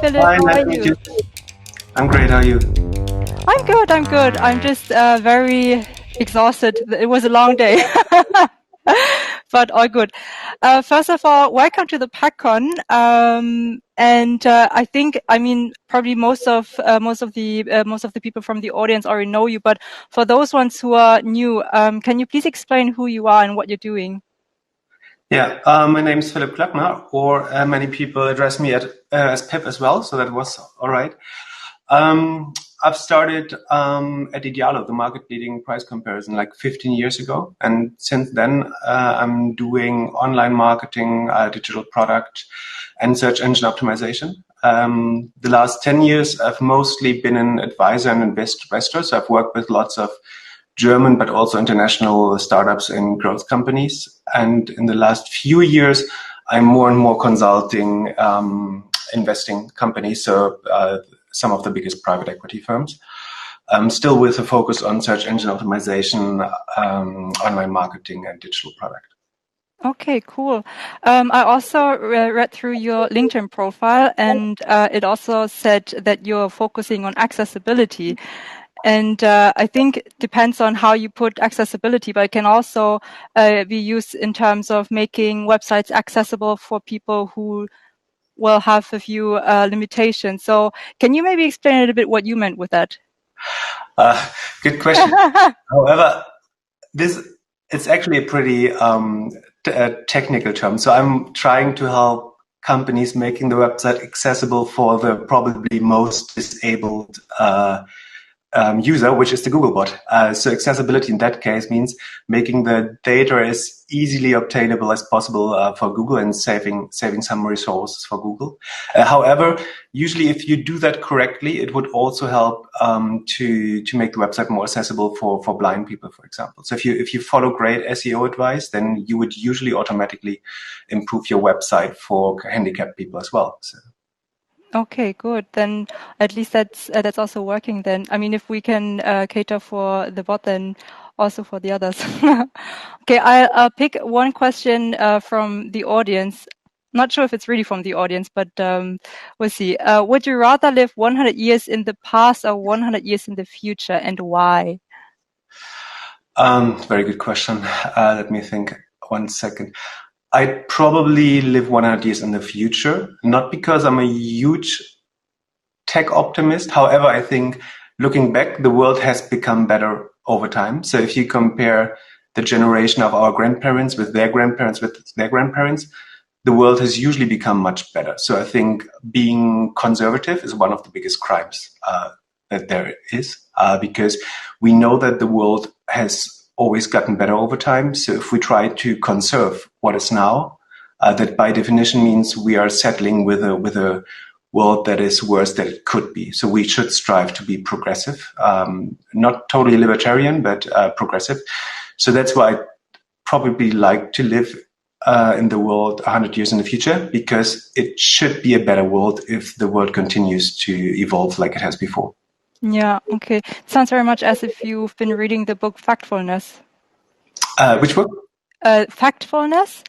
Philipp. Hi, How nice are to meet you? you. I'm great. How are you? I'm good. I'm good. I'm just very exhausted. It was a long day, but all good. First of all, welcome to the PAKCon. I mean, probably most of the people from the audience already know you. But for those ones who are new, can you please explain who you are and what you're doing? Yeah, my name is Philipp Kloeckner, or many people address me as Pip as well, so that was all right. I've started at Idealo, the market-leading price comparison, like 15 years ago, and since then I'm doing online marketing, digital product, and search engine optimization. The last 10 years, I've mostly been an advisor and investor, so I've worked with lots of German, but also international startups and growth companies. And in the last few years, I'm more and more consulting investing companies, so some of the biggest private equity firms, still with a focus on search engine optimization, online marketing, and digital product. Okay, cool. I also read through your LinkedIn profile, and it also said that you're focusing on accessibility. And I think it depends on how you put accessibility, but it can also be used in terms of making websites accessible for people who will have a few limitations. So can you maybe explain a little bit what you meant with that? Good question. However, it's actually a pretty technical term. So I'm trying to help companies making the website accessible for the probably most disabled user, which is the Googlebot. So accessibility in that case means making the data as easily obtainable as possible for Google and saving some resources for Google. However, usually if you do that correctly, it would also help to make the website more accessible for blind people, for example. So if you follow great SEO advice, then you would usually automatically improve your website for handicapped people as well. So. Okay, good. Then at least that's also working then. I mean, if we can cater for the bot, then also for the others. Okay, I'll pick one question from the audience. Not sure if it's really from the audience, but we'll see. Would you rather live 100 years in the past or 100 years in the future, and why? Very good question. Let me think 1 second. I'd probably live 100 years in the future, not because I'm a huge tech optimist. However, I think looking back, the world has become better over time. So if you compare the generation of our grandparents with their grandparents, the world has usually become much better. So I think being conservative is one of the biggest crimes that there is, because we know that the world has always gotten better over time. So if we try to conserve what is now, that by definition means we are settling with a world that is worse than it could be. So we should strive to be progressive, not totally libertarian, but progressive. So that's why I probably like to live in the world 100 years in the future, because it should be a better world if the world continues to evolve like it has before. Yeah, okay. Sounds very much as if you've been reading the book Factfulness. Which book? Factfulness?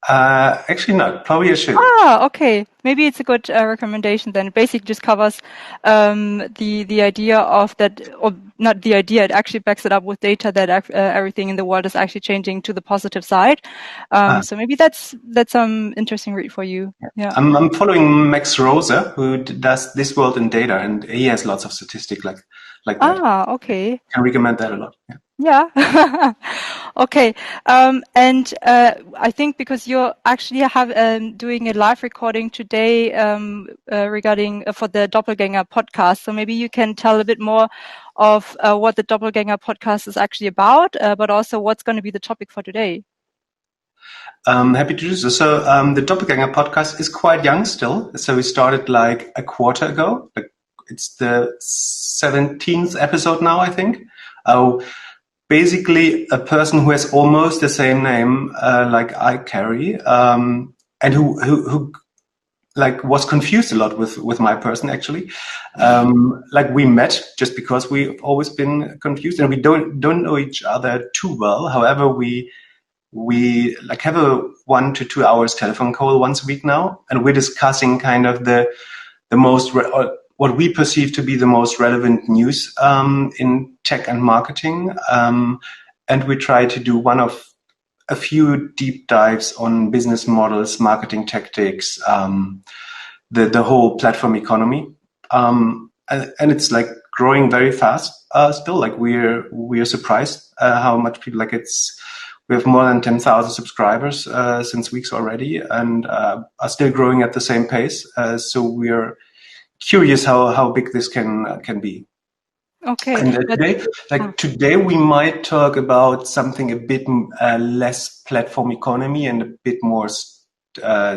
Actually not. Probably I should. Ah, okay. Maybe it's a good recommendation then. It basically just covers the idea of that, or not the idea, it actually backs it up with data that everything in the world is actually changing to the positive side. So maybe that's some interesting read for you. Yeah. I'm following Max Rosa, who does This World in Data, and he has lots of statistics like that. Ah, okay. I can recommend that a lot. Yeah. Yeah. Okay. And I think because you're actually doing a live recording today regarding for the Doppelganger podcast, so maybe you can tell a bit more of what the Doppelganger podcast is actually about, but also what's going to be the topic for today. Happy to do so. So the Doppelganger podcast is quite young still. So we started like a quarter ago. It's the 17th episode now, I think. Basically, a person who has almost the same name like I carry, and who like was confused a lot with my person actually. Like we met just because we've always been confused, and we don't know each other too well. However, we like have a 1 to 2 hours telephone call once a week now, and we're discussing kind of the the most what we perceive to be the most relevant news in tech and marketing, and we try to do one of a few deep dives on business models, marketing tactics, the whole platform economy, and it's like growing very fast. Still, like we're surprised how much people like it's. We have more than 10,000 subscribers since weeks already, and are still growing at the same pace. So we're curious how big this can be. Okay. And today we might talk about something a bit less platform economy and a bit more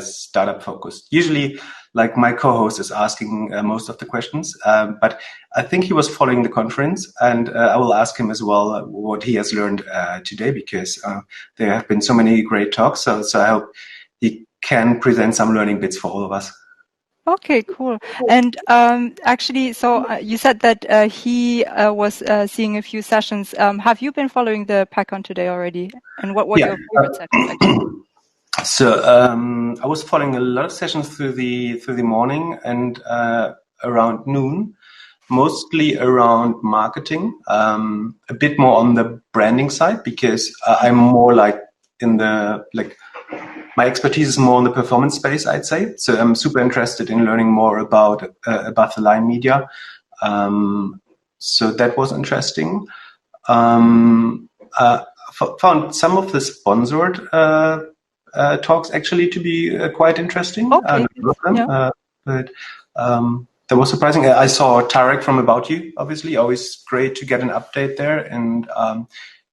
startup focused. Usually, like my co-host is asking most of the questions, but I think he was following the conference, and I will ask him as well what he has learned today, because there have been so many great talks. So I hope he can present some learning bits for all of us. Okay, cool. And actually, so you said that he was seeing a few sessions. Have you been following the PAKCon today already? And what were your favorite sessions, actually? So I was following a lot of sessions through the morning and around noon, mostly around marketing, a bit more on the branding side, because I'm more like my expertise is more in the performance space, I'd say. So I'm super interested in learning more about above the line media. So that was interesting. Found some of the sponsored talks actually to be quite interesting. Okay. But that was surprising. I saw Tarek from About You, obviously. Always great to get an update there, and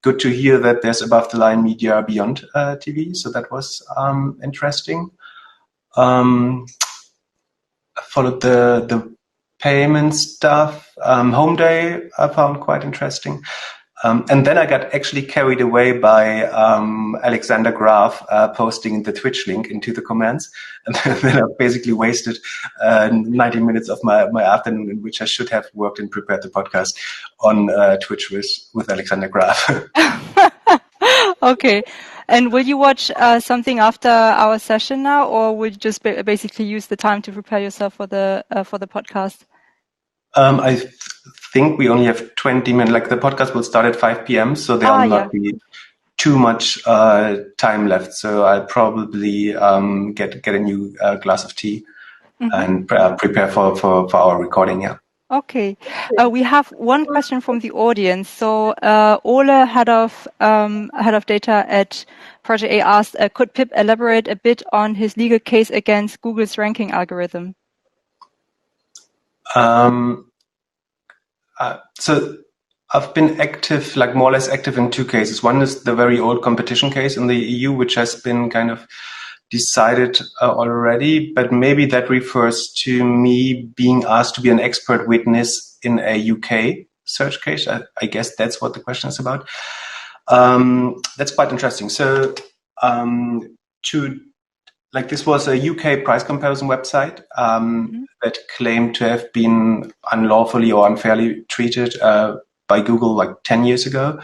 good to hear that there's above the line media beyond TV. So that was interesting. Followed the payment stuff. Home Day I found quite interesting. And then I got actually carried away by Alexander Graf posting the Twitch link into the comments. And then I basically wasted 90 minutes of my afternoon, in which I should have worked and prepared the podcast on Twitch with Alexander Graf. Okay. And will you watch something after our session now, or will you just basically use the time to prepare yourself for the podcast? I think we only have 20 minutes. Like the podcast will start at 5 p.m., so there will not be too much time left. So I'll probably get a new glass of tea and prepare for our recording. Yeah. Okay. We have one question from the audience. So Ole, head of data at Project A, asked, could Pip elaborate a bit on his legal case against Google's ranking algorithm? So I've been active, like more or less active in two cases. One is the very old competition case in the EU, which has been kind of decided already, but maybe that refers to me being asked to be an expert witness in a UK search case. I guess that's what the question is about. That's quite interesting. So this was a UK price comparison website that claimed to have been unlawfully or unfairly treated by Google like 10 years ago.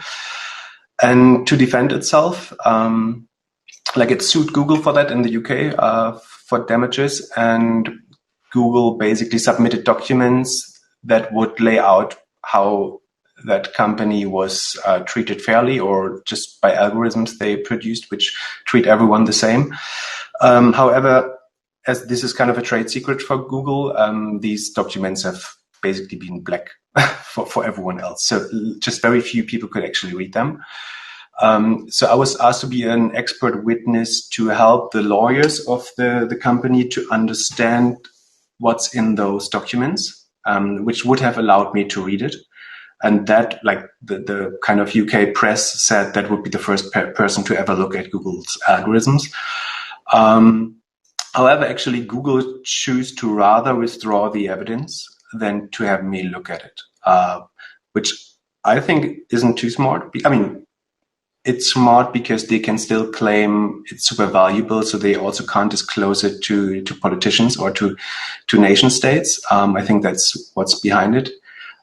And to defend itself, it sued Google for that in the UK for damages. And Google basically submitted documents that would lay out how that company was treated fairly, or just by algorithms they produced, which treat everyone the same. However, as this is kind of a trade secret for Google, these documents have basically been black for everyone else. So just very few people could actually read them. So I was asked to be an expert witness to help the lawyers of the company to understand what's in those documents, which would have allowed me to read it. And that, like the kind of UK press said, that would be the first person to ever look at Google's algorithms. However, actually, Google chose to rather withdraw the evidence than to have me look at it, which I think isn't too smart. I mean, it's smart because they can still claim it's super valuable, so they also can't disclose it to politicians or to nation states. I think that's what's behind it.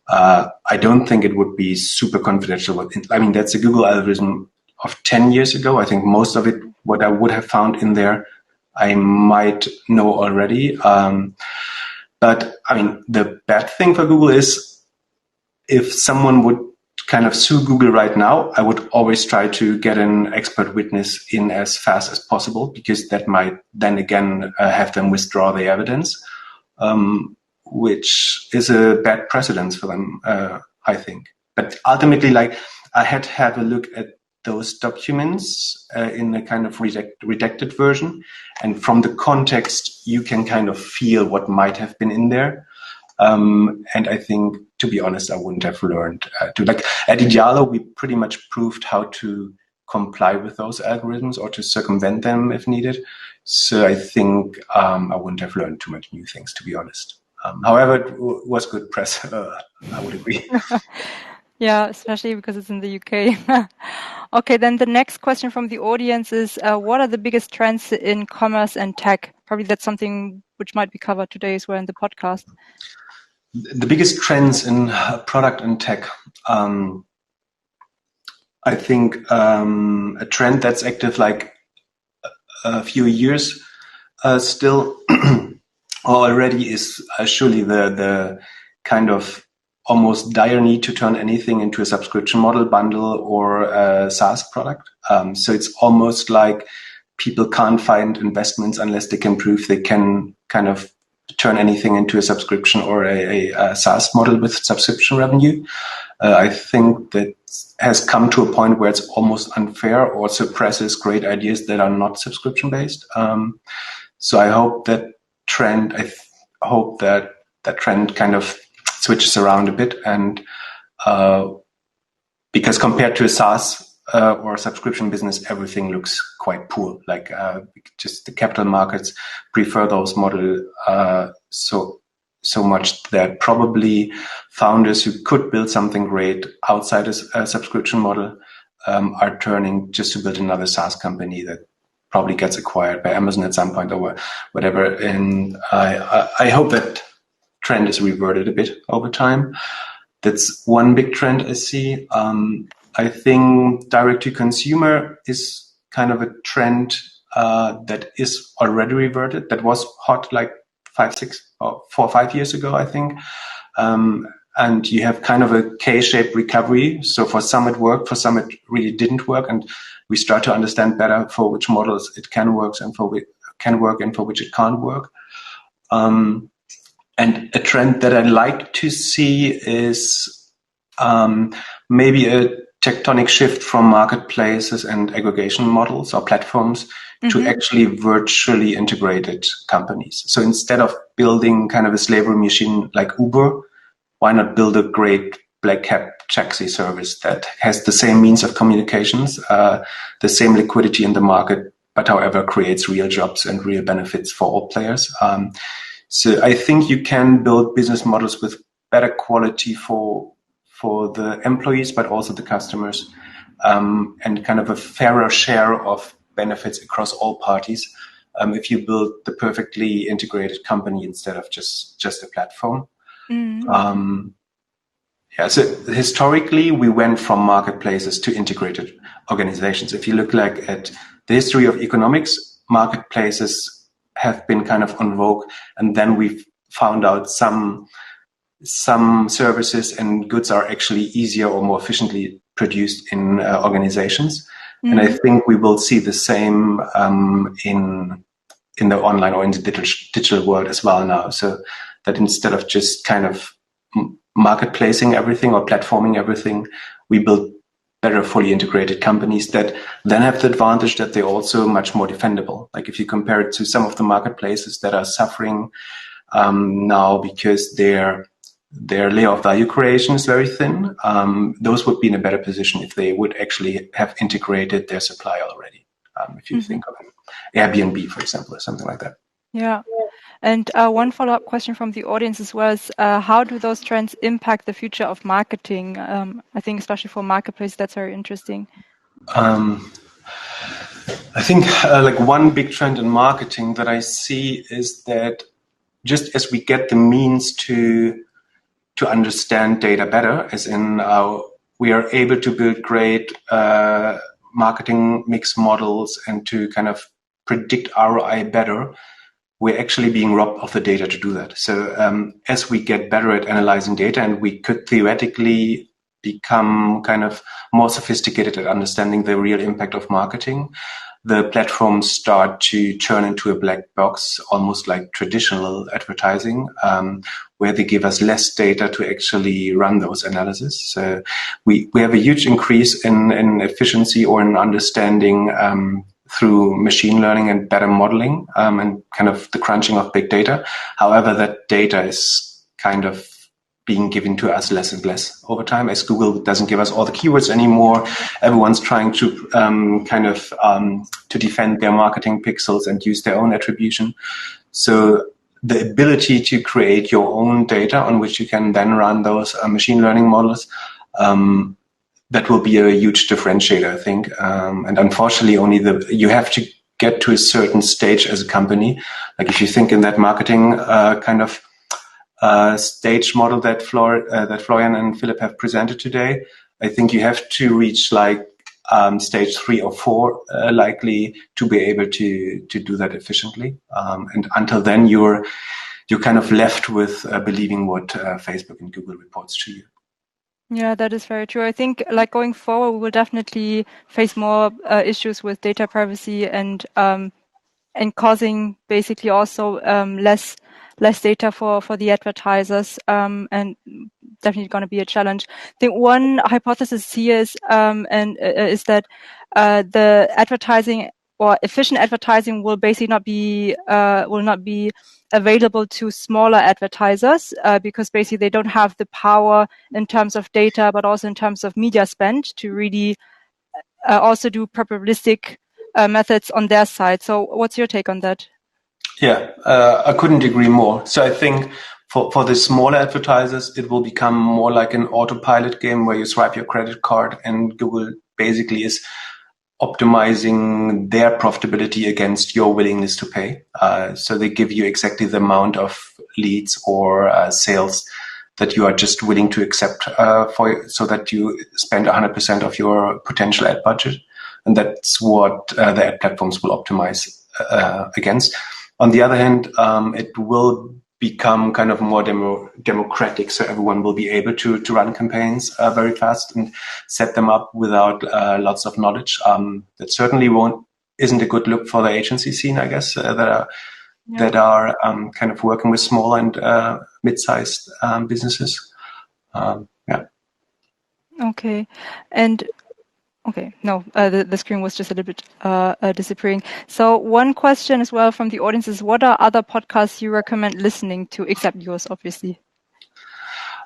I don't think it would be super confidential. I mean, that's a Google algorithm of 10 years ago. I think most of it, what I would have found in there, I might know already. But I mean, the bad thing for Google is if someone would kind of sue Google right now, I would always try to get an expert witness in as fast as possible, because that might then again have them withdraw the evidence, which is a bad precedence for them, I think. But ultimately, like, I had to have a look at those documents in a kind of redacted version. And from the context, you can kind of feel what might have been in there. And I think, to be honest, I wouldn't have learned to, like, at Idealo, we pretty much proved how to comply with those algorithms or to circumvent them if needed. So I think I wouldn't have learned too much new things, to be honest. However, it was good press. I would agree. Yeah, especially because it's in the UK. Okay, then the next question from the audience is, what are the biggest trends in commerce and tech? Probably that's something which might be covered today as well in the podcast. The biggest trends in product and tech. I think a trend that's active like a few years still already is surely the kind of almost dire need to turn anything into a subscription model, bundle, or a SaaS product. So it's almost like people can't find investments unless they can prove they can kind of turn anything into a subscription or a SaaS model with subscription revenue. I think that has come to a point where it's almost unfair or suppresses great ideas that are not subscription based. So I hope that trend. I hope that trend kind of switches around a bit, and because compared to a SaaS or a subscription business, everything looks quite poor. Like just the capital markets prefer those model so much that probably founders who could build something great outside a subscription model are turning just to build another SaaS company that probably gets acquired by Amazon at some point or whatever. And I hope that trend is reverted a bit over time. That's one big trend I see. I think direct to consumer is kind of a trend that is already reverted. That was hot like 4 or 5 years ago, I think. And you have kind of a K-shaped recovery. So for some it worked, for some it really didn't work. And we start to understand better for which models it can work and for which it can't work. And a trend that I like to see is maybe a tectonic shift from marketplaces and aggregation models or platforms to actually virtually integrated companies. So instead of building kind of a slavery machine like Uber, why not build a great black cab taxi service that has the same means of communications, the same liquidity in the market, but however creates real jobs and real benefits for all players. So I think you can build business models with better quality for the employees, but also the customers, and kind of a fairer share of benefits across all parties if you build the perfectly integrated company instead of just a platform. So historically, we went from marketplaces to integrated organizations. If you look like at the history of economics, marketplaces have been kind of on vogue, and then we've found out some services and goods are actually easier or more efficiently produced in organizations. And I think we will see the same in the online or in the digital world as well now. So that instead of just kind of marketplacing everything or platforming everything, we build better fully integrated companies that then have the advantage that they're also much more defendable. Like if you compare it to some of the marketplaces that are suffering now because their layoff value creation is very thin, those would be in a better position if they would actually have integrated their supply already. If you think of Airbnb, for example, or something like that. Yeah. And one follow-up question from the audience as well is, how do those trends impact the future of marketing? I think especially for marketplace, that's very interesting. I think like one big trend in marketing that I see is that just as we get the means to understand data better, as in we are able to build great marketing mix models and to kind of predict ROI better, we're actually being robbed of the data to do that. So as we get better at analyzing data, and we could theoretically become kind of more sophisticated at understanding the real impact of marketing, the platforms start to turn into a black box, almost like traditional advertising, where they give us less data to actually run those analyses. So we have a huge increase in efficiency or in understanding through machine learning and better modeling and kind of the crunching of big data. However, that data is kind of being given to us less and less over time, as Google doesn't give us all the keywords anymore. Everyone's trying to to defend their marketing pixels and use their own attribution. So the ability to create your own data on which you can then run those machine learning models, that will be a huge differentiator, I think. And unfortunately, you have to get to a certain stage as a company. Like if you think in that marketing kind of stage model that Florian and Philipp have presented today, I think you have to reach like stage 3 or 4 likely to be able to do that efficiently. And until then, you're kind of left with believing what Facebook and Google reports to you. Yeah, that is very true. I think like going forward, we will definitely face more issues with data privacy and causing basically also less data for the advertisers, and definitely going to be a challenge. I think one hypothesis here is is that the advertising or efficient advertising will basically not be available to smaller advertisers because basically they don't have the power in terms of data, but also in terms of media spend to really also do probabilistic methods on their side. So what's your take on that? Yeah, I couldn't agree more. So I think for the smaller advertisers, it will become more like an autopilot game where you swipe your credit card and Google basically is optimizing their profitability against your willingness to pay. So they give you exactly the amount of leads or sales that you are just willing to accept so that you spend 100% of your potential ad budget. And that's what the ad platforms will optimize against. On the other hand, it will become kind of more democratic, so everyone will be able to run campaigns very fast and set them up without lots of knowledge. That certainly isn't a good look for the agency scene, I guess, that are kind of working with small and mid-sized businesses. Yeah. Okay, and okay, no, the screen was just a little bit disappearing. So one question as well from the audience is, what are other podcasts you recommend listening to, except yours, obviously?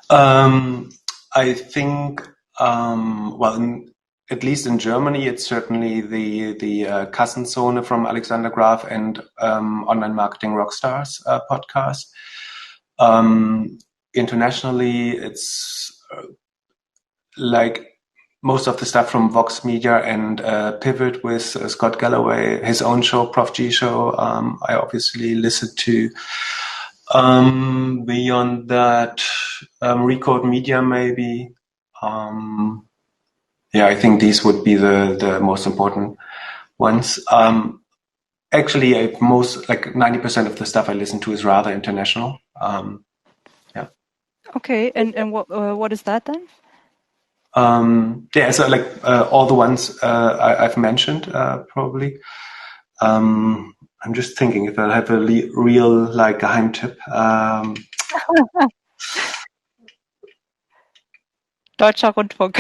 I think, at least in Germany, it's certainly the Kassenzone from Alexander Graf and Online Marketing Rockstars podcast. Internationally, it's like most of the stuff from Vox Media and Pivot with Scott Galloway, his own show, Prof G Show. I obviously listen to. Beyond that, Recode Media maybe. Yeah, I think these would be the most important ones. Actually, most like 90% of the stuff I listen to is rather international. Yeah. Okay, and what is that then? Yeah, so like all the ones I've mentioned, probably. I'm just thinking if I have a real like Geheimtipp. Deutscher Rundfunk.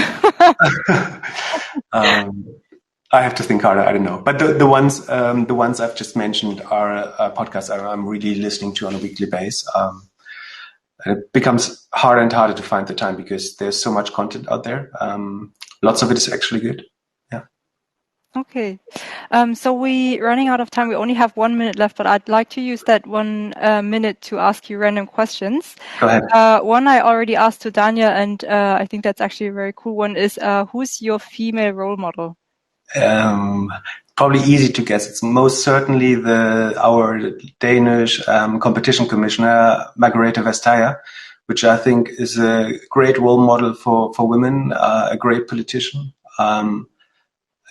I have to think harder. I don't know, but the ones I've just mentioned are podcasts I'm really listening to on a weekly basis. And it becomes harder and harder to find the time because there's so much content out there. Lots of it is actually good. Yeah. Okay. So we running out of time. We only have 1 minute left, but I'd like to use that 1 minute to ask you random questions. Go ahead. One I already asked to Dania, and I think that's actually a very cool one, is who's your female role model? Probably easy to guess. It's most certainly our Danish competition commissioner, Margrethe Vestager, which I think is a great role model for women, a great politician.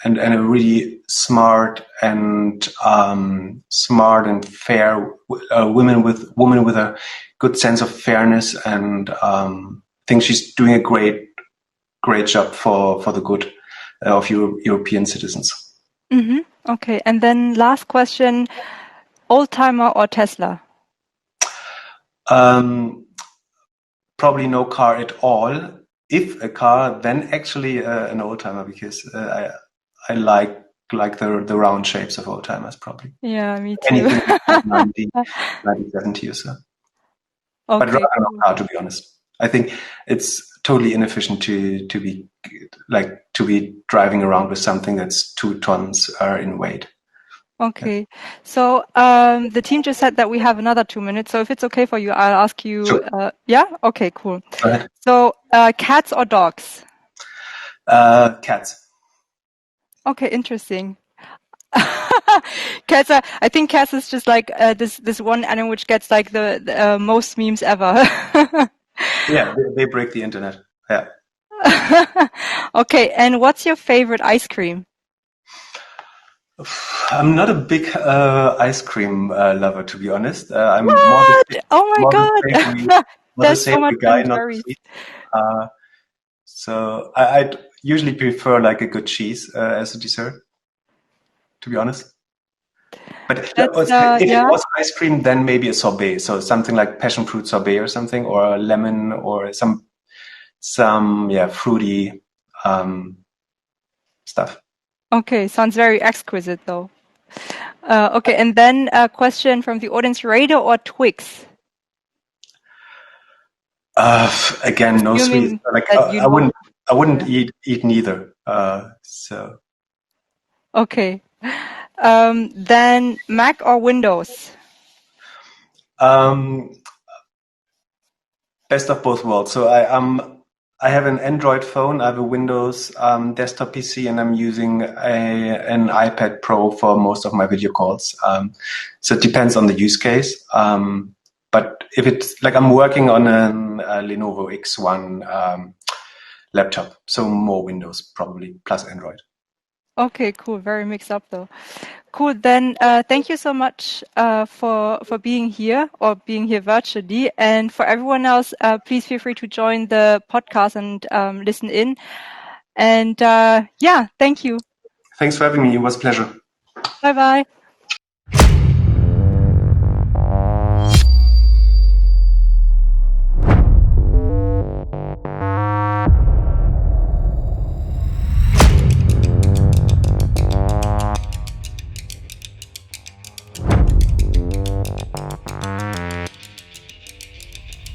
a really smart and fair woman with a good sense of fairness, and I think she's doing a great job for the good of European citizens. Mm-hmm. Okay, and then last question: oldtimer or Tesla? Probably no car at all. If a car, then actually an oldtimer, because I like the round shapes of oldtimers. Probably. Yeah, me too. Anything 90, 70 or so. Okay, but rather cool. no car, to be honest. I think it's totally inefficient to be driving around with something that's 2 tons in weight. Okay, so the team just said that we have another 2 minutes. So if it's okay for you, I'll ask you. Sure. Yeah. Okay. Cool. Go ahead. So cats or dogs? Cats. Okay, interesting. Cats are, I think cats is just like this one animal which gets like the most memes ever. Yeah, they break the internet. Yeah. Okay, and what's your favorite ice cream? I'm not a big ice cream lover, to be honest. I'm What? Oh my more God. the There's so much savory guy, Ben not the Jerry's. sweet. So I'd usually prefer like a good cheese as a dessert, to be honest. But if it was ice cream, then maybe a sorbet. So something like passion fruit sorbet or something, or a lemon, or some fruity stuff. Okay, sounds very exquisite though. Okay, and then a question from the audience: Radar or Twix? Again, no sweet. Like I wouldn't eat neither. So. Okay. Then Mac or Windows? Best of both worlds. So I have an Android phone. I have a Windows desktop PC, and I'm using an iPad Pro for most of my video calls. So it depends on the use case. But if it's like I'm working on a Lenovo X1 laptop, so more Windows probably plus Android. Okay, cool. Very mixed up though. Cool. Then thank you so much for being here or being here virtually. And for everyone else, please feel free to join the podcast and listen in. And yeah, thank you. Thanks for having me. It was a pleasure. Bye bye.